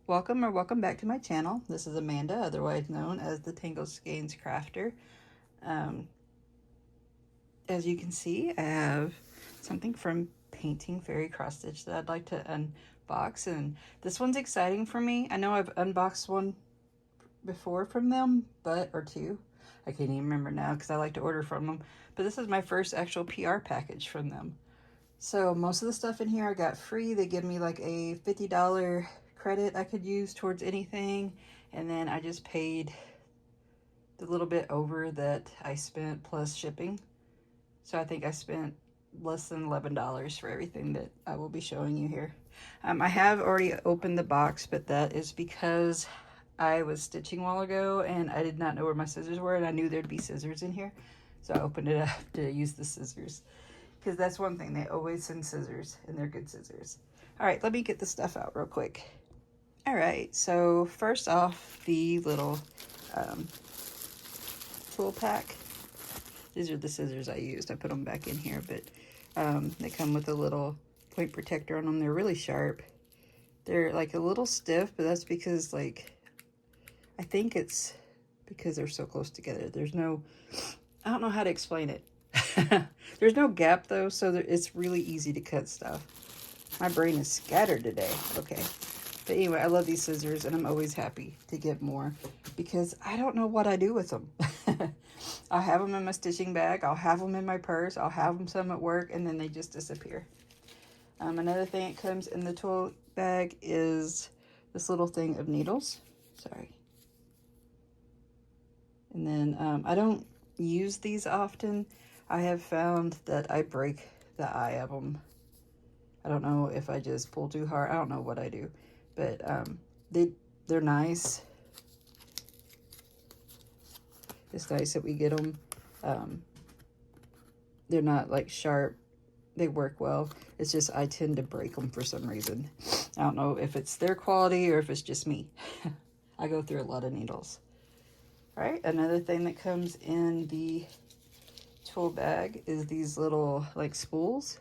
Welcome or welcome back to my channel. This is Amanda, otherwise known as the Tangled As you can see, I have something from Painting Fairy Cross Stitch that I'd like to unbox, and this one's exciting for me. I know I've unboxed one before from them, or two. I can't even remember now because I like to order from them, but this is my first actual PR package from them. So most of the stuff in here I got free. They give me like a $50 credit I could use towards anything, and then I just paid the little bit over that I spent plus shipping. So I think I spent less than $11 for everything that I will be showing you here. I have already opened the box, but that is because I was stitching a while ago and I did not know where my scissors were, and I knew there'd be scissors in here. So I opened it up to use the scissors, because that's one thing, they always send scissors and they're good scissors. All right, let me get the stuff out real quick. All right, so first off, the little tool pack. These are the scissors I used. I put them back in here, but they come with a little point protector on them. They're really sharp. They're like a little stiff, but that's because, like, I think it's because they're so close together. There's no, I don't know how to explain it. There's no gap though, so it's really easy to cut stuff. My brain is scattered today. Okay. But anyway, I love these scissors, and I'm always happy to get more because I don't know what I do with them. I'll have them in my stitching bag. I'll have them in my purse. I'll have them some at work, and then they just disappear. Another thing that comes in the tool bag is this little thing of needles. Sorry. And then I don't use these often. I have found that I break the eye of them. I don't know if I just pull too hard. I don't know what I do, but they're nice. It's nice that we get them. They're not like sharp. They work well. It's just I tend to break them for some reason. I don't know if it's their quality or if it's just me. I go through a lot of needles. All right, another thing that comes in the tool bag is these little like spools,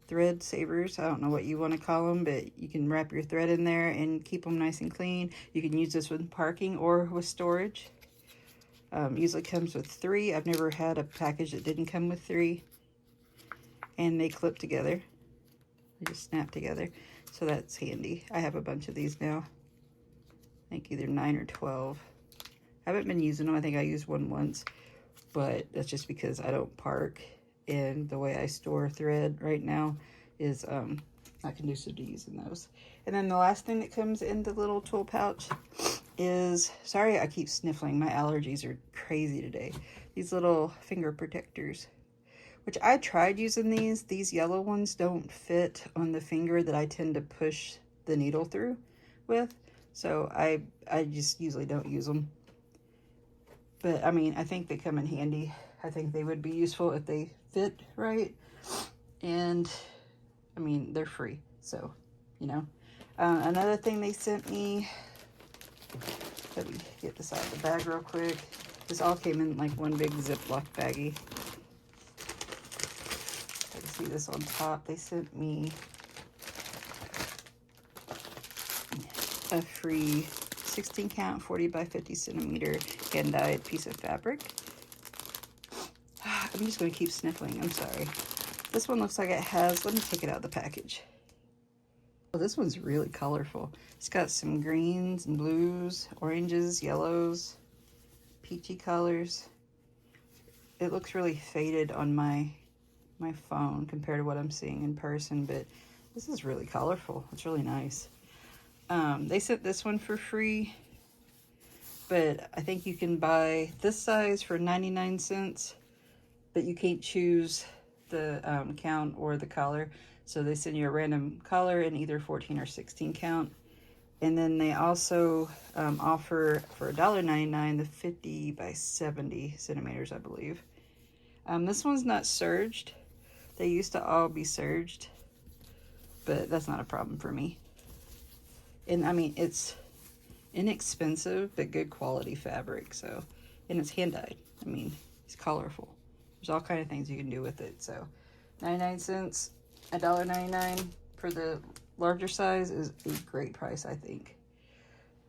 thread savers. I don't know what you want to call them, but you can wrap your thread in there and keep them nice and clean. You can use this with parking or with storage. Usually comes with 3. I've never had a package that didn't come with 3. And they clip together. They just snap together. So that's handy. I have a bunch of these now. I think either 9 or 12. I haven't been using them. I think I used one once, but that's just because I don't park, and the way I store thread right now is not conducive to using those. And then the last thing that comes in the little tool pouch is, sorry I keep sniffling, my allergies are crazy today, these little finger protectors, which I tried using these yellow ones don't fit on the finger that I tend to push the needle through with, so I just usually don't use them. But I mean, I think they come in handy. I think they would be useful if they fit right. And I mean, they're free, so, you know. Another thing they sent me, let me get this out of the bag real quick. This all came in like one big Ziploc baggie. I can see this on top. They sent me a free 16 count 40 by 50 centimeter hand dyed piece of fabric. I'm just going to keep sniffling. I'm sorry. This one looks like it has, let me take it out of the package. Oh, this one's really colorful. It's got some greens and blues, oranges, yellows, peachy colors. It looks really faded on my phone compared to what I'm seeing in person, but this is really colorful. It's really nice. They sent this one for free, but I think you can buy this size for 99 cents, but you can't choose the count or the color. So they send you a random color in either 14 or 16 count. And then they also offer for $1.99 the 50 by 70 centimeters, I believe. This one's not serged. They used to all be serged, but that's not a problem for me. And I mean, it's inexpensive, but good quality fabric. So, and it's hand dyed. I mean, it's colorful. There's all kind of things you can do with it. So 99 cents, $1.99 for the larger size is a great price, I think.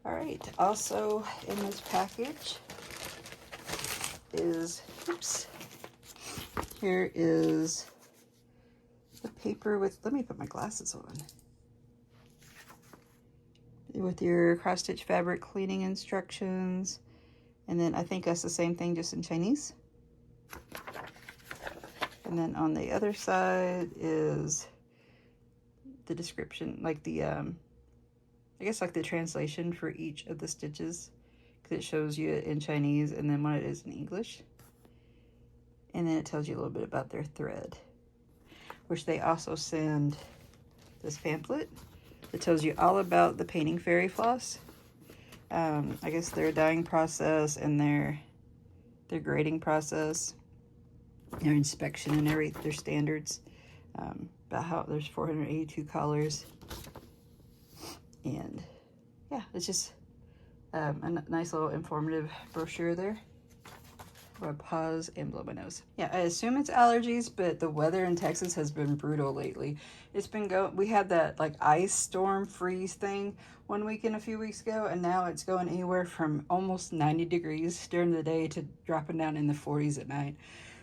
All right, also in this package is, oops, here is the paper with, let me put my glasses on, with your cross-stitch fabric cleaning instructions. And then I think that's the same thing, just in Chinese. And then on the other side is the description, like the, I guess like the translation for each of the stitches, because it shows you it in Chinese and then what it is in English. And then it tells you a little bit about their thread, which they also send this pamphlet that tells you all about the painting fairy floss. I guess their dyeing process and their grading process, their inspection and their standards, about how there's 482 colors. And yeah, it's just a nice little informative brochure there. I'm gonna pause and blow my nose. Yeah, I assume it's allergies, but the weather in Texas has been brutal lately. It's been we had that like ice storm freeze thing one weekend a few weeks ago, and now it's going anywhere from almost 90 degrees during the day to dropping down in the 40s at night.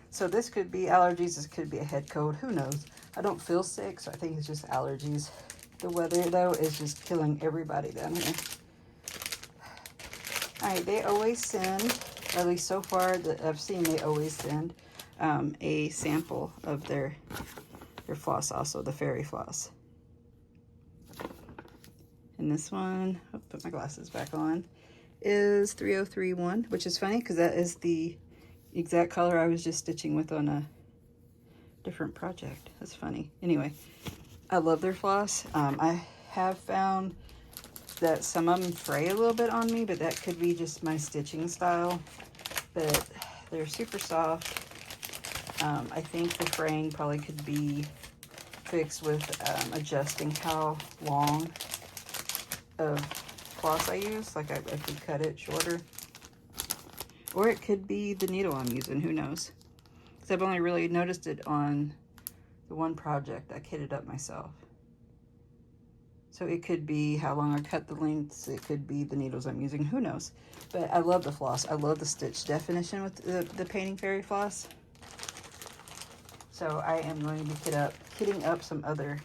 So this could be allergies, this could be a head cold, who knows? I don't feel sick, so I think it's just allergies. The weather though is just killing everybody down here. All right, they always send, at least so far that I've seen, they always send a sample of their floss, also the fairy floss. And this one, I'll put my glasses back on, is 3031, which is funny because that is the exact color I was just stitching with on a different project. That's funny. Anyway, I love their floss. I have found that some of them fray a little bit on me, but that could be just my stitching style. But they're super soft. I think the fraying probably could be fixed with adjusting how long of floss I use. Like I could cut it shorter. Or it could be the needle I'm using, who knows? Because I've only really noticed it on the one project I kitted up myself. So it could be how long I cut the lengths, it could be the needles I'm using, who knows? But I love the floss. I love the stitch definition with the painting fairy floss. So I am going to be kitting up some other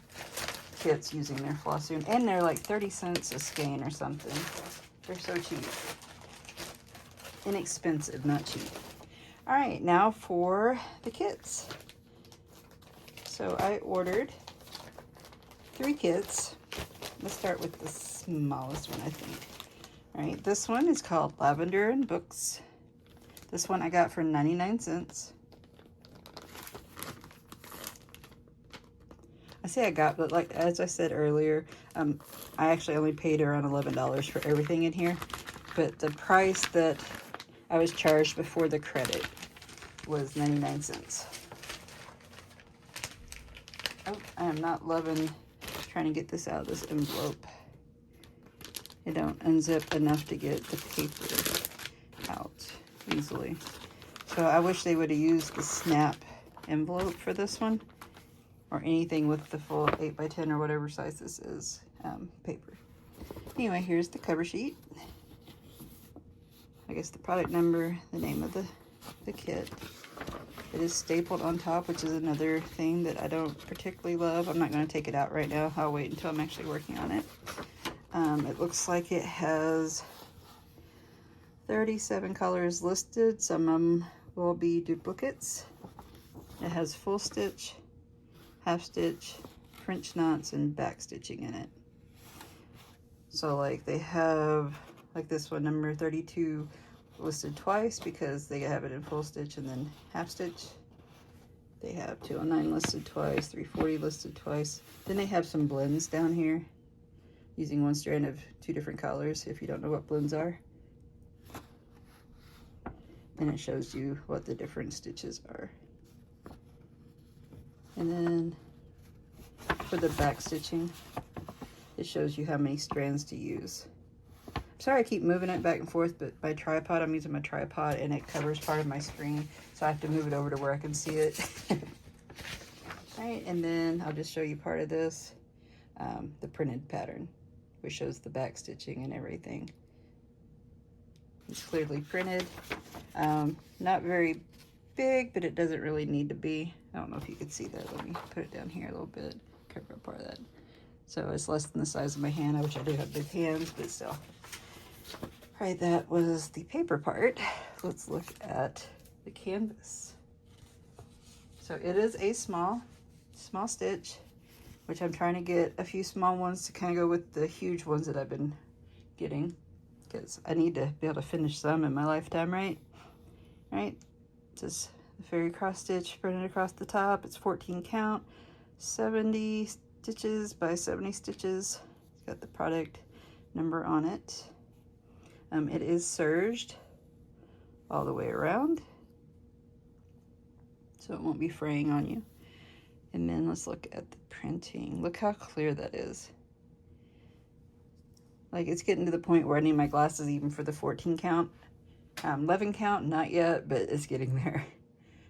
kits using their floss soon. And they're like 30 cents a skein or something. They're so cheap. Inexpensive, not cheap. All right, now for the kits. So I ordered 3 kits. Let's start with the smallest one, I think. All right, this one is called Lavender and Books. This one I got for 99 cents. I say I got, but like as I said earlier, I actually only paid around $11 for everything in here. But the price that I was charged before the credit was 99 cents. Oh, I am not loving trying to get this out of this envelope. It don't unzip enough to get the paper out easily. So I wish they would have used the snap envelope for this one, or anything with the full 8x10 or whatever size this is paper. Anyway, here's the cover sheet. I guess the product number, the name of the kit. It is stapled on top, which is another thing that I don't particularly love. I'm not going to take it out right now. I'll wait until I'm actually working on it. It looks like it has 37 colors listed. Some of them will be duplicates. It has full stitch, half stitch, French knots, and back stitching in it. So like they have, like this one, number 32, listed twice because they have it in full stitch and then half stitch. They have 209 listed twice, 340 listed twice. Then they have some blends down here using one strand of 2 different colors if you don't know what blends are. And it shows you what the different stitches are. And then for the back stitching, it shows you how many strands to use. Sorry I keep moving it back and forth, but my tripod, I'm using my tripod and it covers part of my screen, so I have to move it over to where I can see it. All right, and then I'll just show you part of this, the printed pattern, which shows the back stitching and everything. It's clearly printed. Not very big, but it doesn't really need to be. I don't know if you can see that. Let me put it down here a little bit, cover up part of that. So it's less than the size of my hand, which I do have big hands, but still. All right, that was the paper part. Let's look at the canvas. So it is a small stitch, which I'm trying to get a few small ones to kind of go with the huge ones that I've been getting, because I need to be able to finish some in my lifetime, right? Right? Just the fairy cross stitch printed across the top. It's 14 count, 70 stitches by 70 stitches. It's got the product number on it. It is serged all the way around, so it won't be fraying on you. And then let's look at the printing. Look how clear that is. Like, it's getting to the point where I need my glasses even for the 14 count. 11 count, not yet, but it's getting there.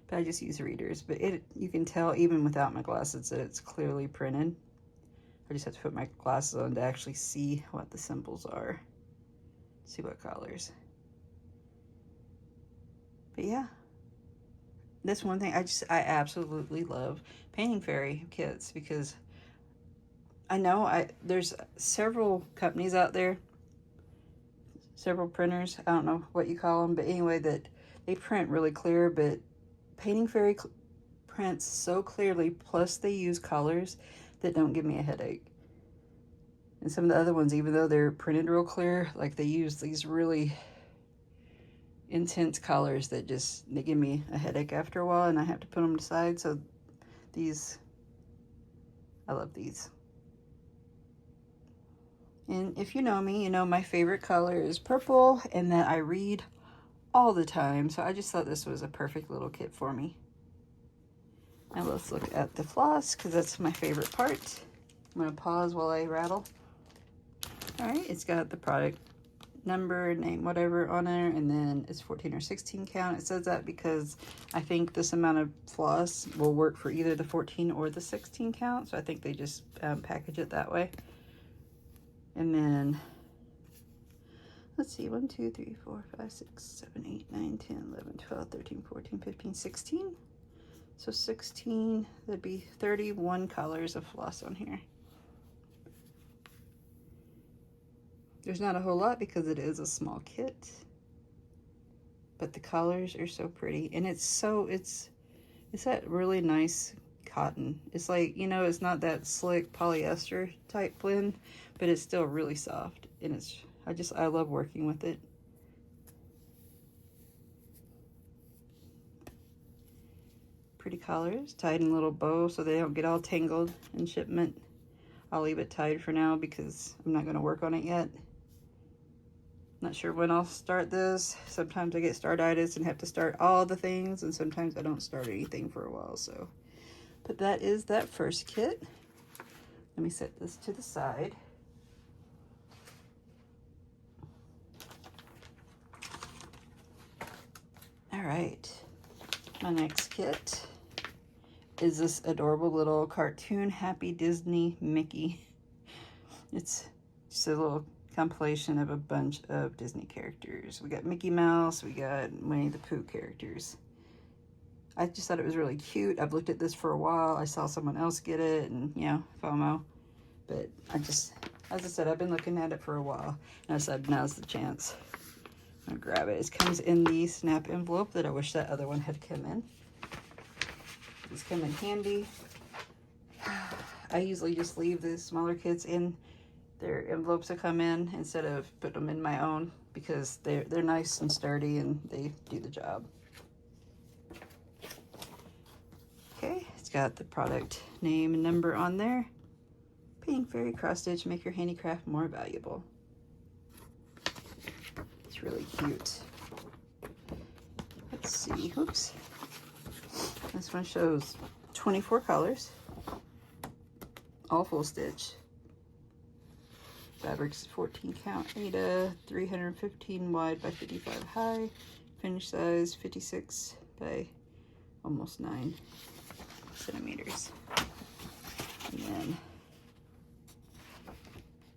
But I just use readers. But you can tell even without my glasses that it's clearly printed. I just have to put my glasses on to actually see what the symbols are. See what colors. But yeah, that's one thing I absolutely love painting fairy kits, because I know there's several companies out there, several printers, I don't know what you call them, but anyway, that they print really clear, but painting fairy prints so clearly, plus they use colors that don't give me a headache. And some of the other ones, even though they're printed real clear, like they use these really intense colors that they give me a headache after a while, and I have to put them aside. So these, I love these. And if you know me, you know my favorite color is purple, and that I read all the time. So I just thought this was a perfect little kit for me. Now let's look at the floss, because that's my favorite part. I'm gonna pause while I rattle. All right, it's got the product number, name, whatever on there, and then it's 14 or 16 count. It says that because I think this amount of floss will work for either the 14 or the 16 count, so I think they just package it that way. And then let's see, 1 2 3 4 5 6 7 8 9 10 11 12 13 14 15 16. So 16, that'd be 31 colors of floss on here. There's not a whole lot because it is a small kit, but the colors are so pretty, and it's that really nice cotton. It's like, you know, it's not that slick polyester type blend, but it's still really soft, and I love working with it. Pretty colors, tied in a little bow so they don't get all tangled in shipment. I'll leave it tied for now because I'm not going to work on it yet. Not sure when I'll start this. Sometimes I get startitis and have to start all the things, and sometimes I don't start anything for a while. So, but that is that first kit. Let me set this to the side. All right, my next kit is this adorable little cartoon Happy Disney Mickey. It's just a little compilation of a bunch of Disney characters. We got Mickey Mouse, we got Winnie the Pooh characters. I just thought it was really cute. I've looked at this for a while. I saw someone else get it, and you know, FOMO. But as I said, I've been looking at it for a while, and I said now's the chance. I'm gonna grab it. It comes in the snap envelope that I wish that other one had come in. These come in handy. I usually just leave the smaller kits in their envelopes that come in instead of put them in my own, because they're nice and sturdy and they do the job. Okay, it's got the product name and number on there. Painting fairy cross stitch, make your handicraft more valuable. It's really cute. Let's see, oops. This one shows 24 colors, all full stitch. Fabrics 14 count Aida, 315 wide by 55 high, finish size 56 by almost 9 centimeters. And then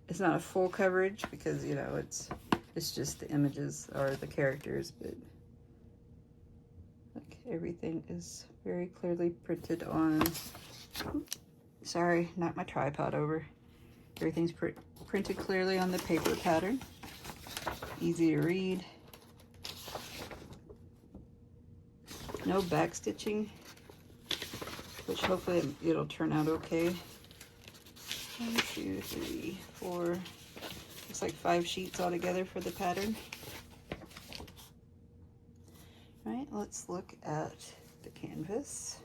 it's not a full coverage because, you know, it's It's just the images or the characters, but look, everything is very clearly printed on. Sorry, knocked my tripod over. Everything's printed clearly on the paper pattern. Easy to read. No back stitching, which hopefully it'll turn out okay. 1, 2, 3, 4. Looks like 5 sheets altogether for the pattern. All right, let's look at the canvas.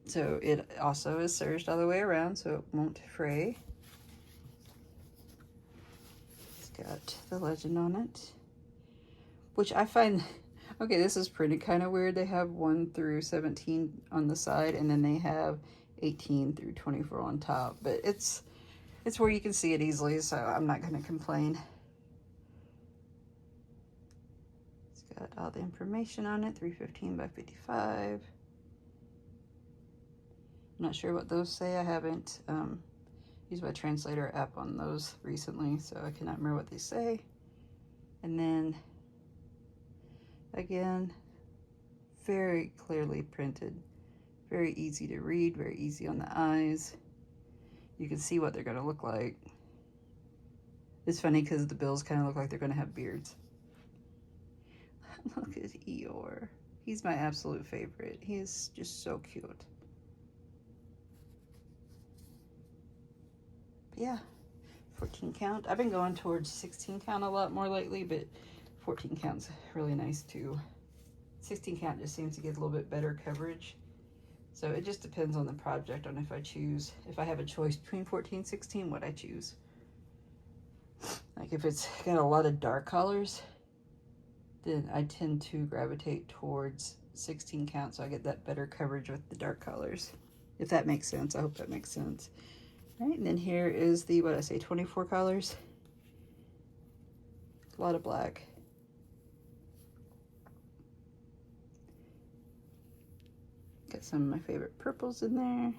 So it also is serged all the way around, so it won't fray. It's got the legend on it, which I find, okay, this is printed kind of weird. They have 1 through 17 on the side, and then they have 18 through 24 on top, but it's where you can see it easily, so I'm not going to complain. It's got all the information on it, 315 by 55. I'm not sure what those say. I haven't used my translator app on those recently, so I cannot remember what they say. And then, again, very clearly printed. Very easy to read, very easy on the eyes. You can see what they're going to look like. It's funny because the bills kind of look like they're going to have beards. Look at Eeyore. He's my absolute favorite. He is just so cute. Yeah, 14 count. I've been going towards 16 count a lot more lately, but 14 count's really nice too. 16 count just seems to get a little bit better coverage. So it just depends on the project, on if I choose, if I have a choice between 14 and 16, what I choose. Like if it's got a lot of dark colors, then I tend to gravitate towards 16 count, so I get that better coverage with the dark colors. If that makes sense, I hope that makes sense. All right, and then here is the, what I say, 24 colors. A lot of black. Got some of my favorite purples in there.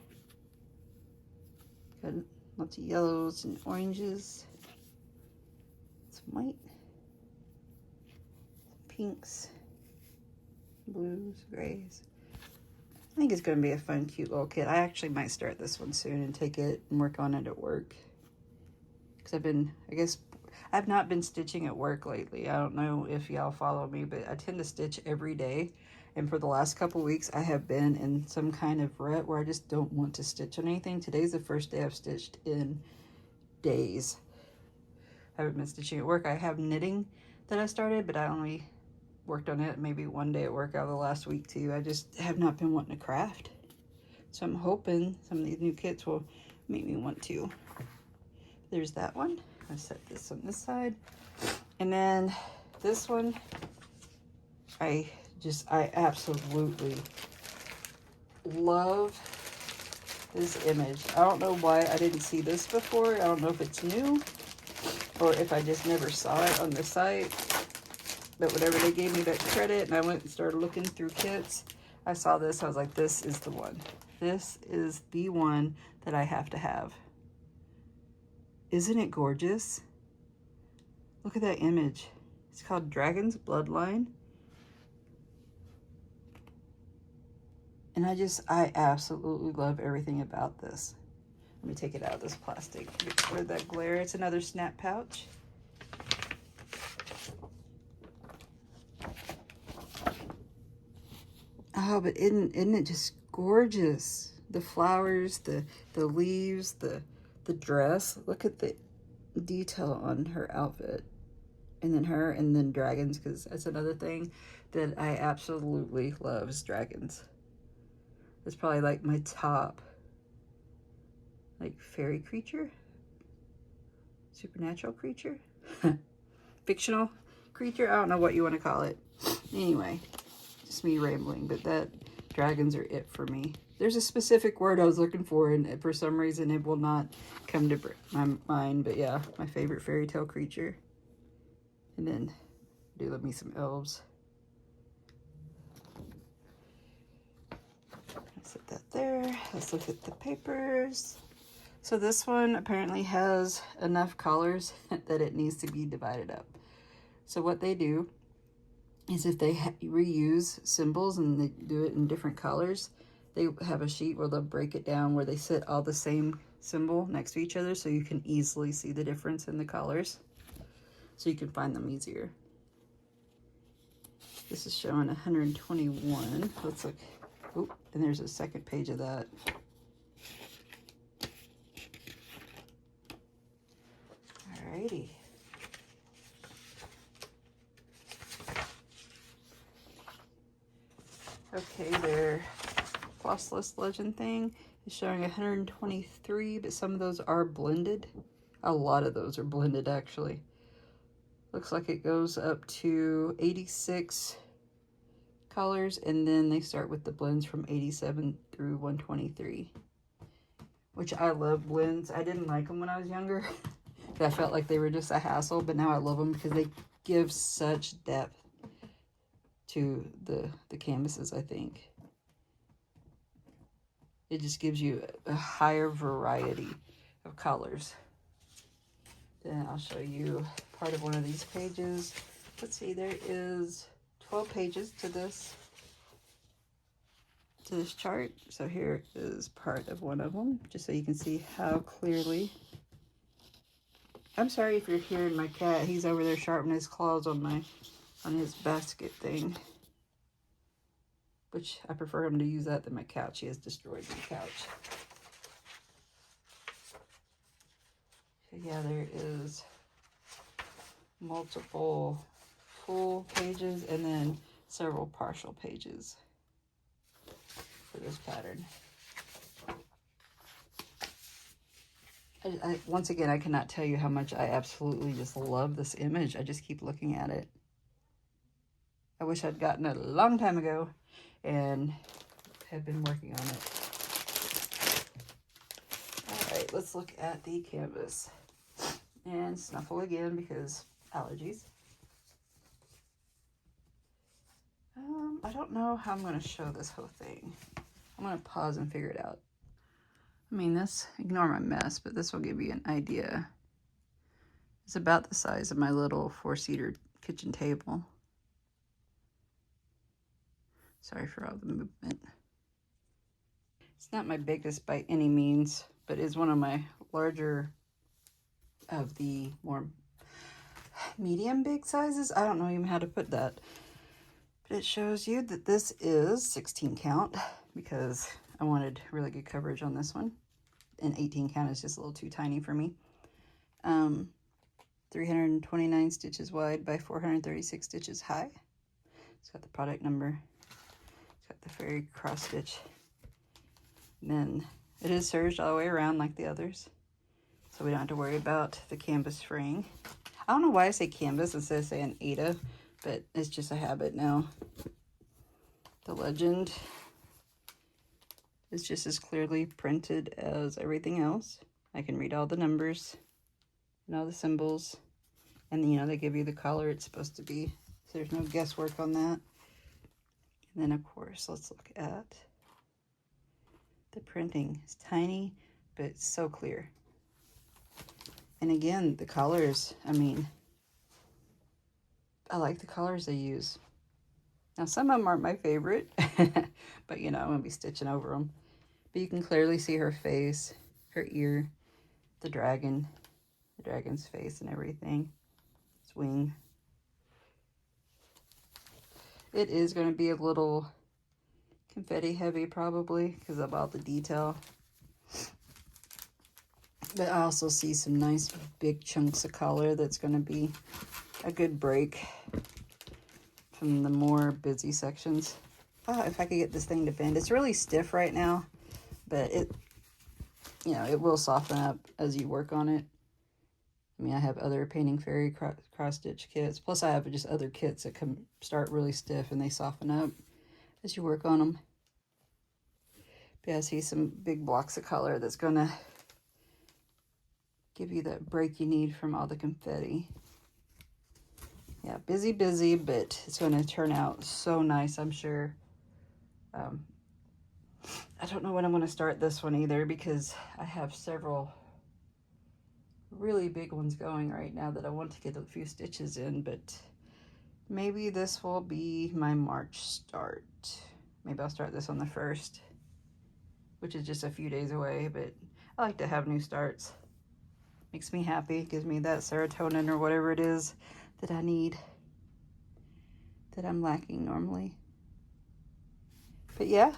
Got lots of yellows and oranges. Some white. Some pinks. Blues, grays. I think it's going to be a fun, cute little kit. I actually might start this one soon and take it and work on it at work. Because I've not been stitching at work lately. I don't know if y'all follow me, but I tend to stitch every day. And for the last couple weeks, I have been in some kind of rut where I just don't want to stitch on anything. Today's the first day I've stitched in days. I haven't been stitching at work. I have knitting that I started, but I only worked on it maybe one day at work out of the last week too. I just have not been wanting to craft. So I'm hoping some of these new kits will make me want to. There's that one. I set this on this side. And then this one, I absolutely love this image. I don't know why I didn't see this before. I don't know if it's new or if I just never saw it on the site. But whenever they gave me that credit and I went and started looking through kits, I saw this. I was like, this is the one. This is the one that I have to have. Isn't it gorgeous? Look at that image. It's called Dragon's Bloodline. And I absolutely love everything about this. Let me take it out of this plastic. Get rid of that glare. It's another snap pouch. Oh, but isn't it just gorgeous? The flowers, the leaves, the dress. Look at the detail on her outfit. And then her, and then dragons, because that's another thing that I absolutely love is dragons. It's probably like my top, like, fairy creature, supernatural creature, fictional creature. I don't know what you want to call it. Anyway, just me rambling, but that dragons are it for me. There's a specific word I was looking for, and for some reason it will not come to my mind. But yeah, my favorite fairy tale creature. And then do love me some elves. Set that there. Let's look at the papers. So this one apparently has enough colors that it needs to be divided up. So what they do is if they reuse symbols and they do it in different colors, they have a sheet where they'll break it down where they sit all the same symbol next to each other so you can easily see the difference in the colors. So you can find them easier. This is showing 121. Let's look. Oh, and there's a second page of that. Alrighty. Okay, their Floss List Legend thing is showing 123, but some of those are blended. A lot of those are blended, actually. Looks like it goes up to 86 colors, and then they start with the blends from 87 through 123, which I love blends. I didn't like them when I was younger. I felt like they were just a hassle, but now I love them because they give such depth to the canvases, I think. It just gives you a higher variety of colors. Then I'll show you part of one of these pages. Let's see, there is 12 pages to this chart. So here is part of one of them, just so you can see how clearly. I'm sorry if you're hearing my cat. He's over there sharpening his claws on his basket thing, which I prefer him to use that than my couch. He has destroyed my couch. So yeah, there is multiple full pages and then several partial pages for this pattern. Once again, I cannot tell you how much I absolutely just love this image. I just keep looking at it. I wish I'd gotten it a long time ago and have been working on it. All right, let's look at the canvas. And snuffle again because allergies. I don't know how I'm going to show this whole thing. I'm going to pause and figure it out. I mean, ignore my mess, but this will give you an idea. It's about the size of my little 4-seater kitchen table. Sorry for all the movement. It's not my biggest by any means, but is one of my larger of the more medium big sizes. I don't know even how to put that. But it shows you that this is 16 count because I wanted really good coverage on this one. And 18 count is just a little too tiny for me. 329 stitches wide by 436 stitches high. It's got the product number. It's got the fairy cross stitch. And then it is serged all the way around like the others. So we don't have to worry about the canvas fraying. I don't know why I say canvas instead of saying Aida, but it's just a habit now. The legend is just as clearly printed as everything else. I can read all the numbers and all the symbols. And, you know, they give you the color it's supposed to be. So there's no guesswork on that. And then, of course, let's look at the printing. It's tiny, but it's so clear. And again, the colors, I mean, I like the colors they use. Now, some of them aren't my favorite, but, you know, I'm going to be stitching over them. But you can clearly see her face, her ear, the dragon's face and everything, its wing. It is going to be a little confetti heavy probably because of all the detail. But I also see some nice big chunks of color that's going to be a good break from the more busy sections. Oh, if I could get this thing to bend. It's really stiff right now, but it, you know, it will soften up as you work on it. I mean, I have other painting fairy cross-stitch kits. Plus, I have just other kits that can start really stiff and they soften up as you work on them. But yeah, I see some big blocks of color that's going to give you that break you need from all the confetti. Yeah, busy, but it's going to turn out so nice, I'm sure. I don't know when I'm going to start this one either, because I have several really big ones going right now that I want to get a few stitches in, but maybe this will be my March start. Maybe I'll start this on the 1st, which is just a few days away, but I like to have new starts. Makes me happy, gives me that serotonin or whatever it is that I need, that I'm lacking normally. But yeah.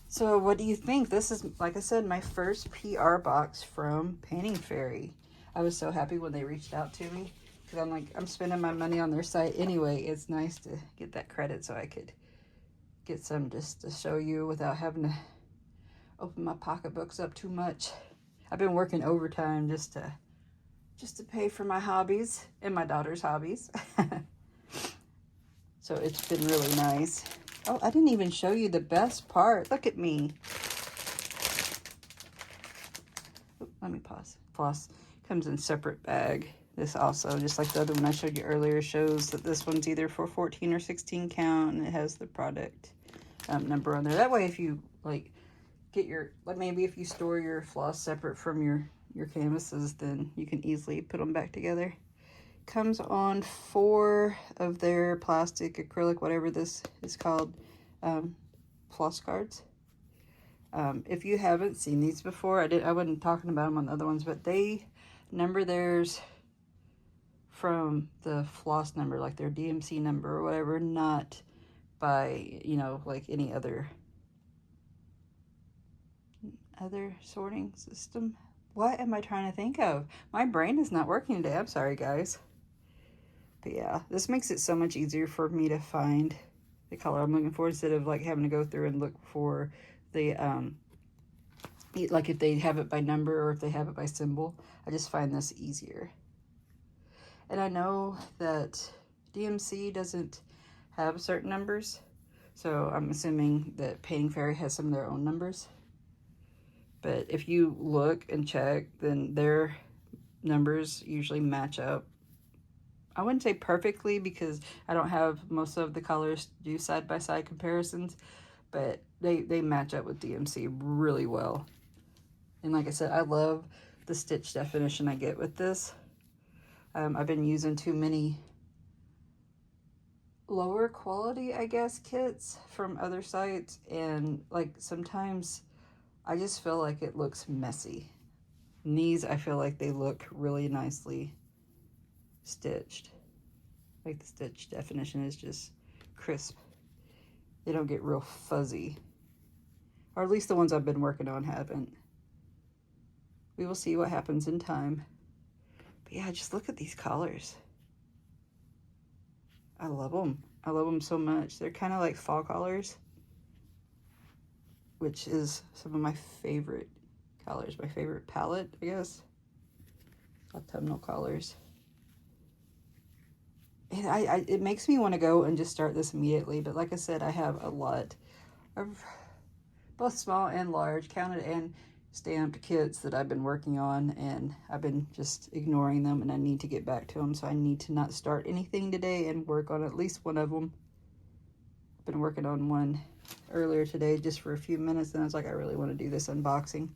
So what do you think? This is, like I said, my first PR box from Painting Fairy. I was so happy when they reached out to me, because I'm like, I'm spending my money on their site anyway. It's nice to get that credit so I could get some just to show you without having to open my pocketbooks up too much. I've been working overtime just to pay for my hobbies and my daughter's hobbies. So it's been really nice. Oh, I didn't even show you the best part. Look at me. Oop, let me pause. Floss comes in separate bag. This also, just like the other one I showed you earlier, shows that this one's either for 14 or 16 count, and it has the product number on there. That way, if you like get your, like maybe if you store your floss separate from your canvases, then you can easily put them back together. Comes on 4 of their plastic, acrylic, whatever this is called, floss cards. If you haven't seen these before, I wasn't talking about them on the other ones, but they number theirs from the floss number, like their DMC number or whatever, not by, you know, like any other sorting system. What am I trying to think of? My brain is not working today. I'm sorry, guys. But yeah, this makes it so much easier for me to find the color I'm looking for, instead of like having to go through and look for the, like if they have it by number or if they have it by symbol. I just find this easier. And I know that DMC doesn't have certain numbers, so I'm assuming that Painting Fairy has some of their own numbers. But if you look and check, then their numbers usually match up. I wouldn't say perfectly, because I don't have most of the colors do side-by-side comparisons, but they match up with DMC really well. And like I said, I love the stitch definition I get with this. I've been using too many lower quality, I guess, kits from other sites, and like sometimes I just feel like it looks messy. And these, I feel like they look really nicely stitched. Like the stitch definition is just crisp. They don't get real fuzzy. Or at least the ones I've been working on haven't. We will see what happens in time. But yeah, just look at these colors. I love them. I love them so much. They're kind of like fall colors, which is some of my favorite colors. My favorite palette, I guess. Autumnal colors. And it makes me want to go and just start this immediately. But like I said, I have a lot of both small and large counted and stamped kits that I've been working on, and I've been just ignoring them, and I need to get back to them. So I need to not start anything today and work on at least one of them. I've been working on one earlier today just for a few minutes, and I was like, I really want to do this unboxing.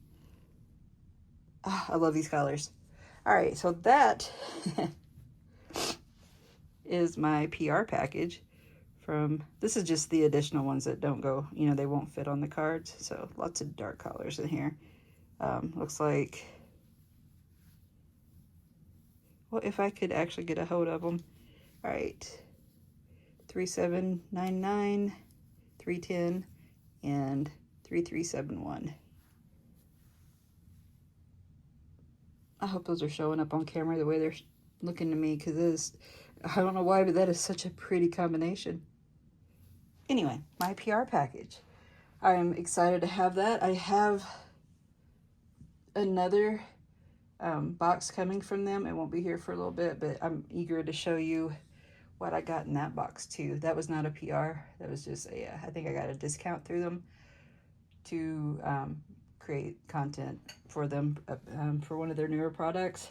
I love these colors. All right, so that is my PR package from, this is just the additional ones that don't go, you know, they won't fit on the cards. So lots of dark colors in here. Looks like, well, if I could actually get a hold of them. All right, 3799, 310, and 3371. I hope those are showing up on camera the way they're looking to me, because it is, I don't know why, but that is such a pretty combination. Anyway, my PR package. I'm excited to have that. I have another box coming from them. It won't be here for a little bit, but I'm eager to show you what I got in that box too. That was not a PR. That was just a, I think I got a discount through them to create content for them for one of their newer products.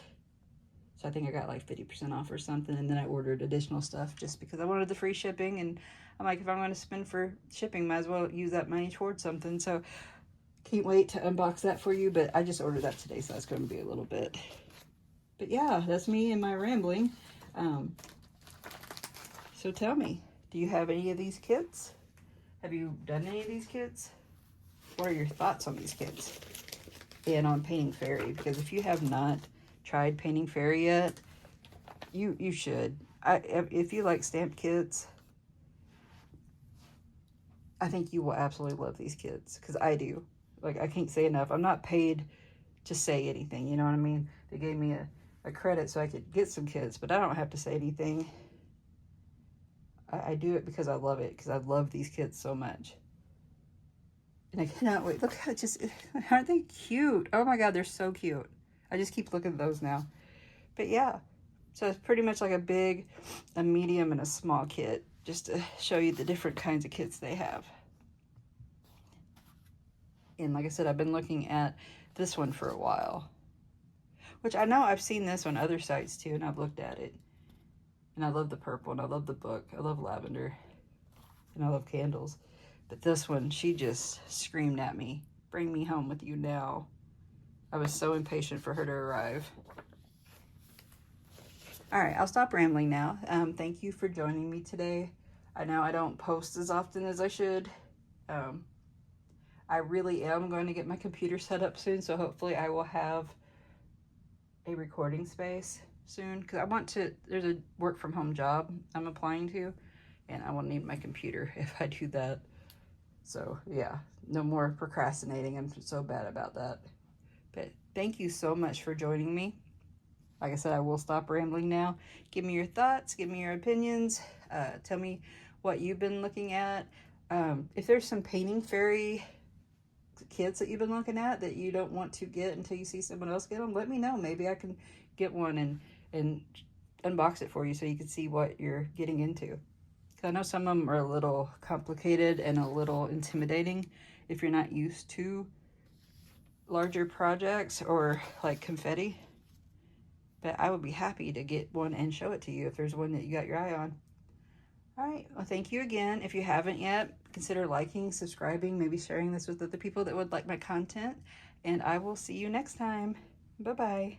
So I think I got like 50% off or something. And then I ordered additional stuff just because I wanted the free shipping. And I'm like, if I'm going to spend for shipping, might as well use that money towards something. So can't wait to unbox that for you. But I just ordered that today, so that's going to be a little bit. But yeah, that's me and my rambling. So tell me, do you have any of these kits? Have you done any of these kits? What are your thoughts on these kits? And on Painting Fairy? Because if you have not tried Painting Fairy yet, you should. If you like stamped kits, I think you will absolutely love these kits, because I do. Like, I can't say enough. I'm not paid to say anything, you know what I mean? They gave me a credit so I could get some kits, but I don't have to say anything. I do it because I love it, because I love these kits so much. And I cannot wait. Look how aren't they cute? Oh my God, they're so cute. I just keep looking at those now. But yeah, so it's pretty much like a big, a medium, and a small kit, just to show you the different kinds of kits they have. And like I said, I've been looking at this one for a while, which I know I've seen this on other sites too, and I've looked at it. And I love the purple, and I love the book. I love lavender, and I love candles. But this one, she just screamed at me, "Bring me home with you now." I was so impatient for her to arrive. All right, I'll stop rambling now. Thank you for joining me today. I know I don't post as often as I should. I really am going to get my computer set up soon, so hopefully I will have a recording space soon, because I want to, there's a work from home job I'm applying to, and I will need my computer if I do that. So yeah, no more procrastinating. I'm so bad about that. But thank you so much for joining me. Like I said, I will stop rambling now. Give me your thoughts, give me your opinions. Tell me what you've been looking at. If there's some Painting Fairy kits that you've been looking at that you don't want to get until you see someone else get them, let me know. Maybe I can get one and unbox it for you so you can see what you're getting into. Because I know some of them are a little complicated and a little intimidating if you're not used to larger projects or like confetti. But I would be happy to get one and show it to you if there's one that you got your eye on. All right, well, thank you again. If you haven't yet, consider liking, subscribing, maybe sharing this with other people that would like my content. And I will see you next time. Bye-bye.